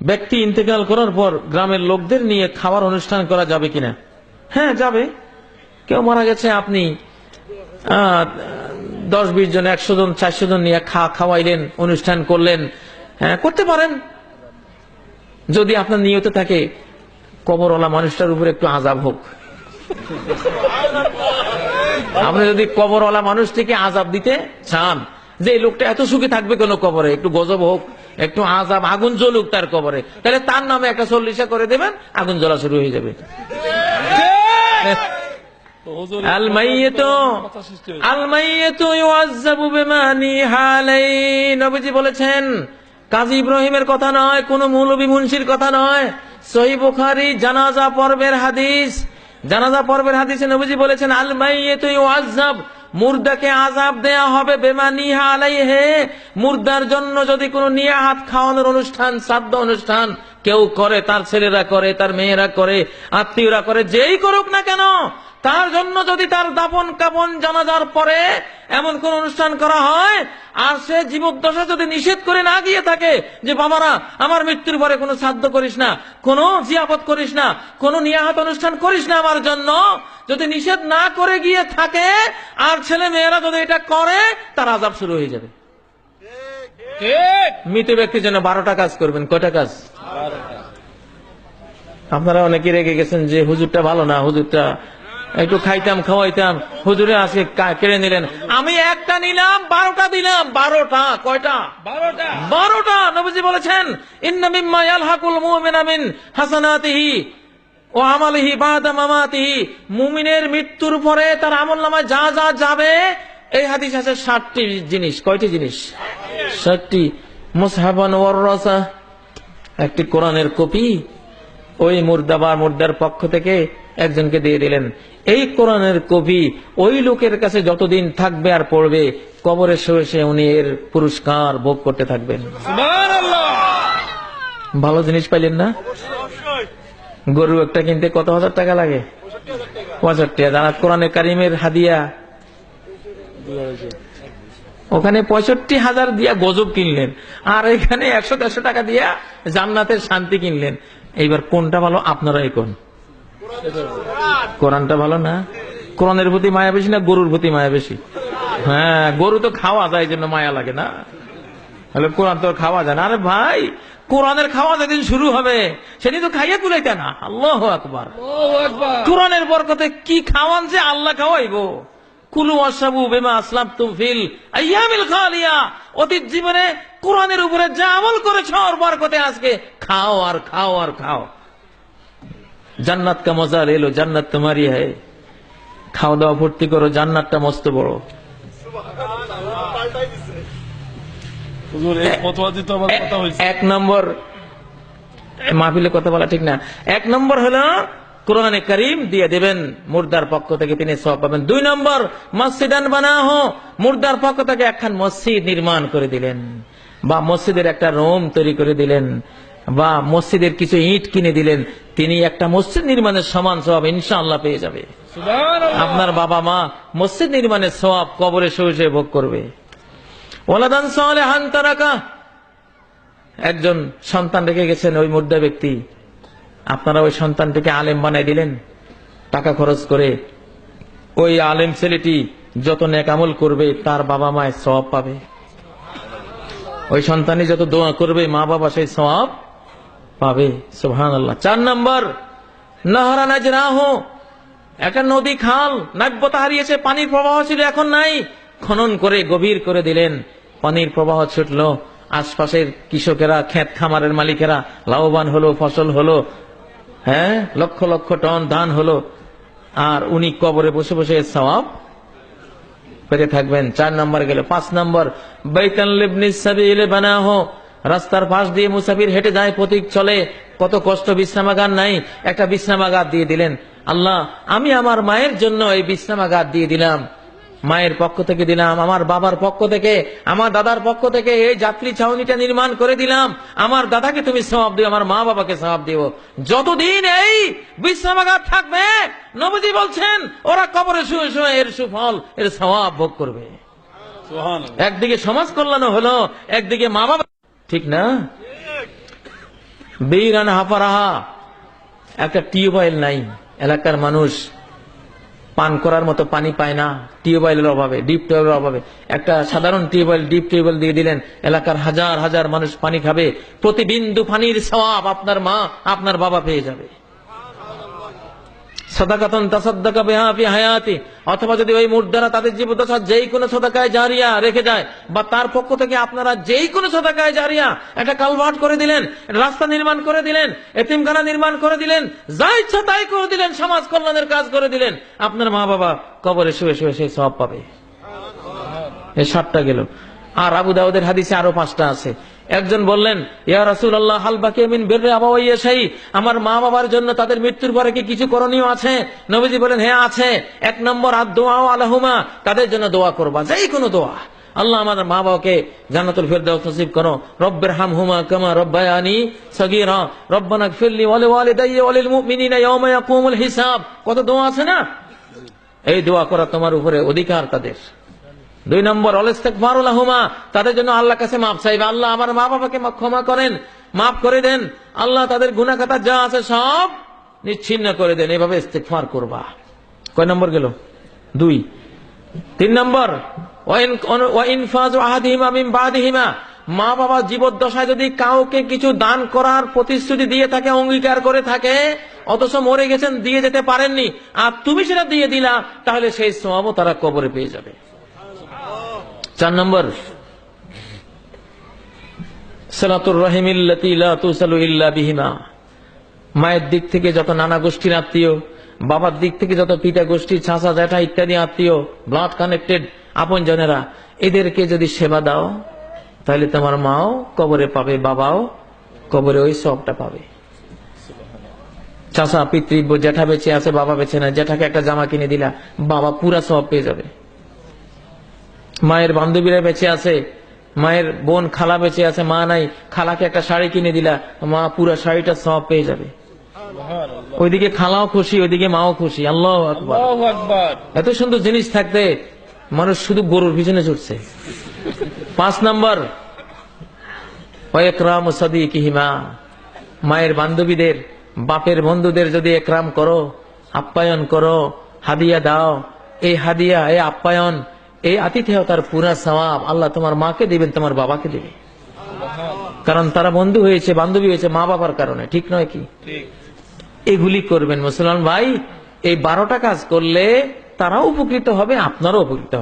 ব্যক্তি ইন্তেকাল করার পর গ্রামের লোকদের নিয়ে খাওয়ার অনুষ্ঠান করা যাবে কিনা? হ্যাঁ, যাবে। কেউ মারা গেছে, আপনি 10-20 জন, 100 জন, 400 জন নিয়ে খাওয়াইলেন, অনুষ্ঠান করলেন, হ্যাঁ করতে পারেন। যদি আপনার নিয়ত থাকে কবরওয়ালা মানুষটার উপরে একটু আযাব হোক, আপনি যদি কবরওয়ালা মানুষটিকে আযাব দিতে চান যে এই লোকটা এত সুখী থাকবে কেন কবরে, একটু গজব হোক, একটু আযাব, আগুন জ্বলুক তার কবরে, তাহলে তার নামে একটা 40 করে দেবেন, আগুন জ্বলা শুরু হয়ে যাবে। আল মাইয়িতু ইউআযাবু বিমা নিহা আলাইহি, নবীজি বলেছেন। কাজী ইব্রাহিমের কথা নয়, কোন মৌলভী মুন্সির কথা নয়, সহিহ বুখারী জানাজা পর্বের হাদিস। জানাজা পর্বের হাদিসে নবীজি বলেছেন আল মাইয়িতু ইউআযাব, মুর্দাকে আযাব দেয়া হবে বিমা নিহা আলাইহি, মুর্দার জন্য যদি কোনো নিয়াহাত খাওয়ানোর অনুষ্ঠান, শ্রাদ্ধ অনুষ্ঠান কেউ করে, তার ছেলেরা করে, তার মেয়েরা করে, আত্মীয়রা করে, যেই করুক না কেন, তার জন্য যদি তার দাফন কাফন জানাজার পরে এমন কোন অনুষ্ঠান করা হয়, আর সে জীবদ্দশা যদি নিষেধ করে না গিয়ে থাকে যে বাবারা আমার মৃত্যুর পরে কোনো শ্রাদ্ধ করিস না, কোনো জিয়াফত করিস না, কোনো নিয়াহাত অনুষ্ঠান করিস না আমার জন্য, যদি নিষেধ না করে গিয়ে থাকে আর ছেলে মেয়েরা যদি এটা করে, তার আযাব শুরু হয়ে যাবে। মৃত ব্যক্তির জন্য 12টা কাজ করবেন। কয়টা কাজ? আপনারা অনেকে রেগে গেছেন যে হুজুরটা ভালো না, হুজুরটা একটু খাইতাম খাওয়াইতাম, হুজুরে আজকে কেড়ে নিলেন। আমি একটা নিলাম, 12টা দিলাম। 12টা কয়টা? 12টা। নবীজি বলেছেন ইন্না মিম্মা ইয়ালহাকুল মুমিনা মিন হাসানাতিহি ওয়া আমালিহি বাদা মামাতিহি, মুমিনের মৃত্যুর পরে তার আমলনামায় যা যা যাবে, এই হাদিস আছে 60টি জিনিস। কয়টি জিনিস? 60টি। মুসহাবান ওয়াররাসা, একটি কোরআনের কপি ওই মুর্দা বা মুর্দার পক্ষ থেকে একজনকে দিয়ে দিলেন। এই কোরআনের কপি ওই লোকের কাছে যতদিন থাকবে আর পড়বে, কবরে শুয়ে উনি এর পুরস্কার ভোগ করতে থাকবেন। সুবহানাল্লাহ। ভালো জিনিস পাইলেন না? গরু একটা কিনতে কত হাজার টাকা লাগে? 65,000। আর কোরআনের কারিমের হাদিয়া ওখানে 65,000 দিয়া গজব কিনলেন, আর এখানে 100-150 টাকা দিয়া জান্নাতের শান্তি কিনলেন। এইবার কোনটা ভালো? আপনারাই কোন? কোরআনটা ভালো না? কোরআনের প্রতি মায়া বেশি না গরুর প্রতি মায়া বেশি? হ্যাঁ, গরু তো খাওয়া যায়, জন্য মায়া লাগে না, তাহলে কোরআন তো খাওয়া যায় না। আরে ভাই, কোরআনের খাওয়া যেদিন শুরু হবে সেদিন তো খাইয়া কুলাইতে না। আল্লাহু আকবার। কোরআনের বরকতে কি খাওয়ান যে আল্লাহ খাওয়াইবো। কুলু ওয়াশরাবু বিমা আসলাফতুম ফিল আইয়ামিল খালিয়া, অতীত জীবনে কোরআনের উপরে যা আমল করেছো ওর বরকতে আজকে খাও আর খাও আর খাও। জান্নাত কা মজা লে লো, জান্নাত তোমারই হ্যায়। খাওয়া দাওয়া ভর্তি করো, জান্নাতটা মস্ত বড়। এক নম্বর, মাহফিলে কথা বলা ঠিক না, 1 নম্বর হলো কোরআনে কারীম দিয়ে দেবেন, মুর্দার পক্ষ থেকে তিনি সওয়াব পাবেন। 2 নম্বর, মসজিদান বানাহু, মুর্দার পক্ষ থেকে একখান মসজিদ নির্মাণ করে দিলেন, বা মসজিদের একটা রুম তৈরি করে দিলেন, বা মসজিদের কিছু ইট কিনে দিলেন, তিনি একটা মসজিদ নির্মাণের সমান সওয়াব ইনশাআল্লাহ পেয়ে যাবে। আপনার বাবা মা মসজিদ নির্মাণের সওয়াব কবরে শুয়ে ভোগ করবে। ওয়ালাদান সালিহান তারাকা, একজন সন্তান রেখে গেছেন ওই মুর্দা ব্যক্তি, আপনারা ওই সন্তানটিকে আলেম বানাই দিলেন টাকা খরচ করে। ওই আলেম ছেলেটি যত নেক আমল করবে তার বাবা মায়ের সওয়াব পাবে। ওই সন্তানই যত দোয়া করবে মা বাবা সেই সওয়াব পাবে। সুবহানাল্লাহ। 4 নম্বর, নহরা নাজরাহু, একটা নদী খাল নাব্যতা হারিয়েছে, পানির প্রবাহ ছিল এখন নাই, খনন করে গভীর করে দিলেন, পানির প্রবাহ ছুটলো, আশপাশের কৃষকেরা, ক্ষেত খামারের মালিকেরা লাভবান হলো, ফসল হলো, হ্যাঁ লক্ষ লক্ষ টন ধান হলো, আর উনি কবরে বসে বসে সওয়াব পেতে থাকবেন। 4 নম্বর গেল। 5 নম্বর, বাইতান লিবনিস সাবিল বানাহু, রাস্তার পাশ দিয়ে মুসাফির হেঁটে যায়, পথিক চলে, কত কষ্ট, বিশ্রামাগার নাই, একটা বিশ্রামাগার দিয়ে দিলেন। আল্লাহ, আমি আমার মায়ের জন্য এই বিশ্রামাগার দিয়ে দিলাম, মায়ের পক্ষ থেকে দিলাম, আমার বাবার পক্ষ থেকে, আমার দাদার পক্ষ থেকে এই যাত্রী ছাউনিটা নির্মাণ করে দিলাম। আমার দাদাকে তুমি সওয়াব দিও, আমার মা বাবাকে সওয়াব দিও। যতদিন এই বিশ্রামাগার থাকবে, নবীজি বলছেন ওরা কবরে শুয়ে শুয়ে এর সুফল, এর সওয়াব ভোগ করবে। একদিকে সমাজ কল্যাণ হলো, একদিকে মা বাবা, ঠিক না? বীরান হাফারাহা, একটা টিউবওয়েল নাই, এলাকার মানুষ পান করার মতো পানি পায় না টিউবওয়েলের অভাবে, ডিপ টিউবওয়েলের অভাবে। একটা সাধারণ টিউবওয়েল, ডিপ টিউবওয়েল দিয়ে দিলেন, এলাকার হাজার হাজার মানুষ পানি খাবে, প্রতি বিন্দু পানির সওয়াব আপনার মা আপনার বাবা পেয়ে যাবে। সাদাকাতুন তাসাদ্দাকা বিহা ফি হায়াতি, অথবা যদি ওই মুর্দারা তাদের জীবদ্দশা যেই কোনো সাদাকায়ে জারিয়া রেখে যায়, বা তার পক্ষ থেকে আপনারা যেই কোনো সাদাকায়ে জারিয়া, একটা কালভার্ট করে দিলেন, রাস্তা নির্মাণ করে দিলেন, এতিমখানা নির্মাণ করে দিলেন, যা ইচ্ছা তাই করে দিলেন, সমাজ কল্যাণের কাজ করে দিলেন, আপনার মা বাবা কবরে শুয়ে শুয়ে সেই সওয়াব পাবে। এই 7টা গেল। আর আবু দাউদের হাদিসে আরো 5টা আছে। একজন বললেন, ইয়া রাসূলুল্লাহ, হাল বাকি মিন বিররি আবাওয়াইয়া শাই, আমার মা বাবার জন্য তাদের মৃত্যুর পরে কি কিছু করণীয় আছে? নবীজি বলেন, হ্যাঁ আছে। 1 নম্বর আদ-দুআ আলাহুমা, তাদের জন্য দোয়া করবা, যেই কোনো দোয়া। আল্লাহ আমাদের মা বাবাকে জান্নাতুল ফিরদাউস নসিব করো, রব্বিরহামহুমা কামা রব্বায়ানি সগীরা, রব্বানা ইগফিরলি ওয়া লিওয়ালিদাইয়া ওয়া লিল মুমিনিনা ইয়াওমা ইয়াকুমুল হিসাব। কত দোয়া আছে না? এই দোয়া করা তোমার উপরে অধিকার তাদের। 2 নম্বর আল-ইস্তিগফারু লাহুমা, তাদের জন্য আল্লাহর কাছে মাফ চাইবে, আল্লাহ আমার মা বাবাকে ক্ষমা করেন, মাফ করে দেন, আল্লাহ তাদের গুনাহ খাতা যা আছে সব নিচ্ছিন্ন করে দেন, এভাবে ইস্তিগফার করবা। কয় নম্বর গেল? 2। 3 নম্বর ওয়া ইনফাযু আহাদিহিমা মিন বাদিহিমা, মা বাবা জীবদ্দশায় যদি কাউকে কিছু দান করার প্রতিশ্রুতি দিয়ে থাকে, অঙ্গীকার করে থাকে, অথচ মরে গেছেন দিয়ে যেতে পারেননি, আর তুমি সেটা দিয়ে দিলা, তাহলে সেই সওয়াবও তারা কবরে পেয়ে যাবে। 4 নম্বর সালাতুর রাহিমিল্লাতী লা তুসালু ইল্লা বিহিমা, মায়ের দিক থেকে যত নানা গোষ্ঠীর আত্মীয়, বাবার দিক থেকে যত পিতা গোষ্ঠী, চাচা জ্যাঠা ইত্যাদি আত্মীয়, ব্লাড কানেক্টেড আপনজনেরা, এদেরকে যদি সেবা দাও, তাহলে তোমার মাও কবরে পাবে, বাবাও কবরে ওই সওয়াবটা পাবে। চাচা পিতৃ জ্যাঠা বেঁচে আছে, বাবা বেঁচে না, জ্যাঠাকে একটা জামা কিনে দিলা, বাবা পুরা সওয়াব পেয়ে যাবে। মায়ের বান্ধবীরা বেঁচে আছে, মায়ের বোন খালা বেঁচে আছে, মা নাই, খালাকে একটা শাড়ি কিনে দিলা, মা পুরা শাড়িটা সওয়াব পেয়ে যাবে। ওইদিকে খালাও খুশি, ওইদিকে মাও খুশি। আল্লাহু আকবার। এত সুন্দর জিনিস থাকতে মানুষ শুধু গরুর পিছনে ছুটছে। 5 নম্বর ওয়া ইকরামু সাদিকিহিমা, মায়ের বান্ধবীদের, বাপের বন্ধুদের যদি একরাম করো, আপ্যায়ন করো, হাদিয়া দাও, এই হাদিয়া, এই আপ্যায়ন, এই আতিথেয়তার পুরা সওয়াব আল্লাহ তোমার মাকে দিবেন, তোমার বাবাকে দিবে, কারণ তারা বন্ধু হয়েছে, বান্ধবী হয়েছে মা বাবার কারণে। ঠিক নয় কি? এগুলি করবেন মুসলমান ভাই। এই 12টা কাজ করলে তারাও উপকৃত হবে, আপনারাও উপকৃত হবে।